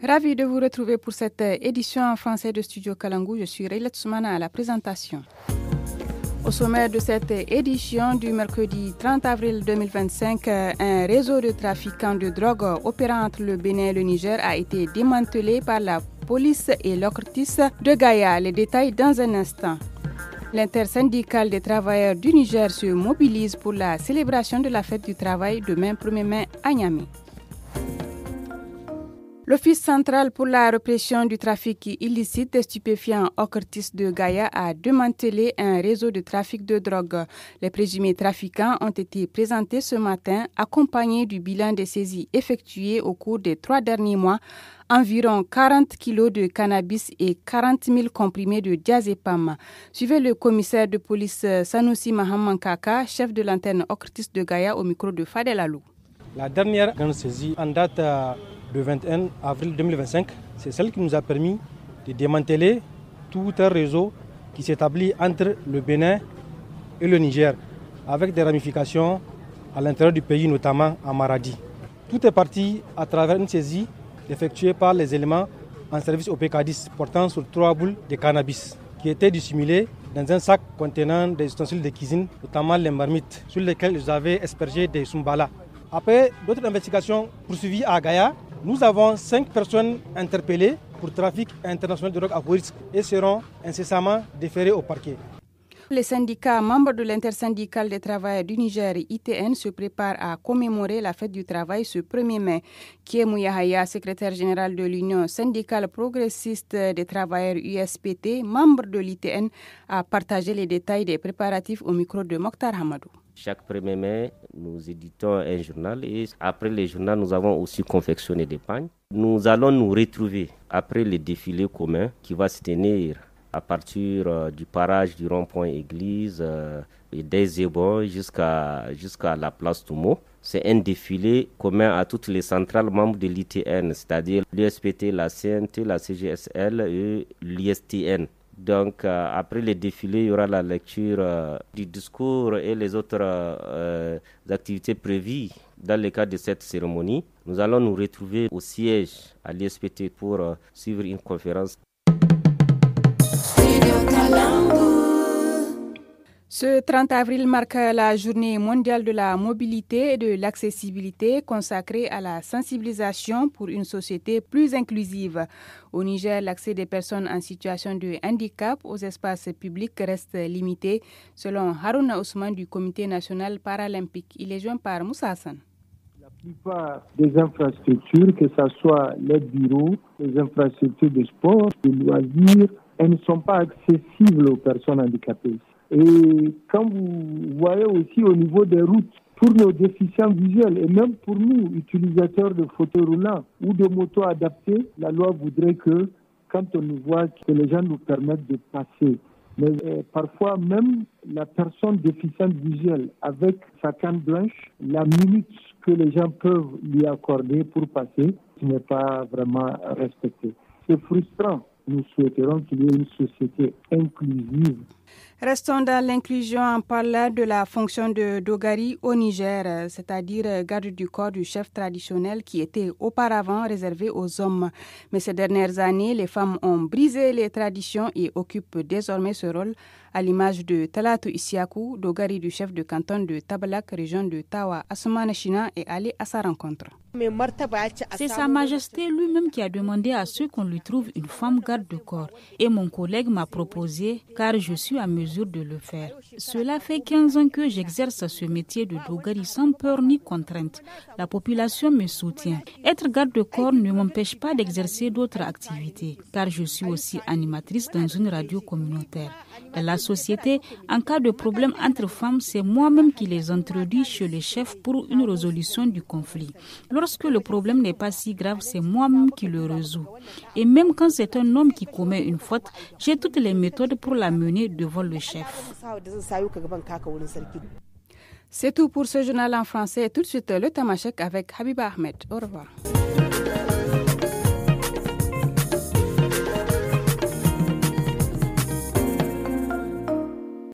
Ravi de vous retrouver pour cette édition en français de Studio Kalangu. Je suis Rayla Tsoumana à la présentation. Au sommaire de cette édition du mercredi 30 avril 2025, un réseau de trafiquants de drogue opérant entre le Bénin et le Niger a été démantelé par la police et l'OCRTIS de Gaïa. Les détails dans un instant. L'intersyndicale des travailleurs du Niger se mobilise pour la célébration de la fête du travail demain 1er mai à Niamey. L'Office central pour la répression du trafic illicite des stupéfiants OCRTIS de Gaïa a démantelé un réseau de trafic de drogue. Les présumés trafiquants ont été présentés ce matin, accompagnés du bilan des saisies effectuées au cours des 3 derniers mois. Environ 40 kilos de cannabis et 40 000 comprimés de diazépam. Suivez le commissaire de police Sanoussi Mahaman Kaka, chef de l'antenne OCRTIS de Gaïa, au micro de Fadel Alou. La dernière grande saisie en date le 21 avril 2025, c'est celle qui nous a permis de démanteler tout un réseau qui s'établit entre le Bénin et le Niger, avec des ramifications à l'intérieur du pays, notamment à Maradi. Tout est parti à travers une saisie effectuée par les éléments en service au PK10 portant sur 3 boules de cannabis qui étaient dissimulées dans un sac contenant des ustensiles de cuisine, notamment les marmites, sur lesquelles ils avaient aspergé des sumbala. Après d'autres investigations poursuivies à Gaïa, nous avons 5 personnes interpellées pour trafic international de drogue à haut risque et seront incessamment déférées au parquet. Les syndicats membres de l'intersyndicale des travailleurs du Niger, ITN, se préparent à commémorer la fête du travail ce 1er mai. Kiemou Yahaya, secrétaire général de l'Union syndicale progressiste des travailleurs USPT, membre de l'ITN, a partagé les détails des préparatifs au micro de Mokhtar Hamadou. Chaque 1er mai, nous éditons un journal et après le journal, nous avons aussi confectionné des pagnes. Nous allons nous retrouver après le défilé commun qui va se tenir à partir du parage du rond-point église et des ébons jusqu'à la place Toumo. C'est un défilé commun à toutes les centrales membres de l'ITN, c'est-à-dire l'USPT, la CNT, la CGSL et l'ISTN. Donc, après le défilé, il y aura la lecture du discours et les autres activités prévues dans le cadre de cette cérémonie. Nous allons nous retrouver au siège à l'ISPT pour suivre une conférence. Ce 30 avril marque la journée mondiale de la mobilité et de l'accessibilité consacrée à la sensibilisation pour une société plus inclusive. Au Niger, l'accès des personnes en situation de handicap aux espaces publics reste limité, selon Harouna Ousmane du Comité national paralympique. Il est joint par Moussa Hassan. La plupart des infrastructures, que ce soit les bureaux, les infrastructures de sport, de loisirs, elles ne sont pas accessibles aux personnes handicapées. Et quand vous voyez aussi au niveau des routes, pour nos déficients visuels et même pour nous, utilisateurs de fauteuils roulants ou de motos adaptées, la loi voudrait que quand on nous voit, que les gens nous permettent de passer. Mais parfois même la personne déficiente visuelle avec sa canne blanche, la minute que les gens peuvent lui accorder pour passer n'est pas vraiment respectée. C'est frustrant. Nous souhaiterons qu'il y ait une société inclusive. Restons dans l'inclusion en parlant de la fonction de Dogari au Niger, c'est-à-dire garde du corps du chef traditionnel qui était auparavant réservé aux hommes. Mais ces dernières années, les femmes ont brisé les traditions et occupent désormais ce rôle, à l'image de Talatou Isiakou, Dogari du chef de canton de Tabalak, région de Tawa. Assoumana China est allé à sa rencontre. C'est Sa Majesté lui-même qui a demandé à ce qu'on lui trouve une femme garde de corps. Et mon collègue m'a proposé, car je suis à mesure de le faire. Cela fait 15 ans que j'exerce ce métier de Dogari sans peur ni contrainte. La population me soutient. Être garde de corps ne m'empêche pas d'exercer d'autres activités, car je suis aussi animatrice dans une radio communautaire. Dans la société, en cas de problème entre femmes, c'est moi-même qui les introduis chez le chef pour une résolution du conflit. Lorsque le problème n'est pas si grave, c'est moi-même qui le résous. Et même quand c'est un homme qui commet une faute, j'ai toutes les méthodes pour la mener devant le chef. C'est tout pour ce journal en français. Tout de suite, le Tamashek avec Habiba Ahmed. Au revoir.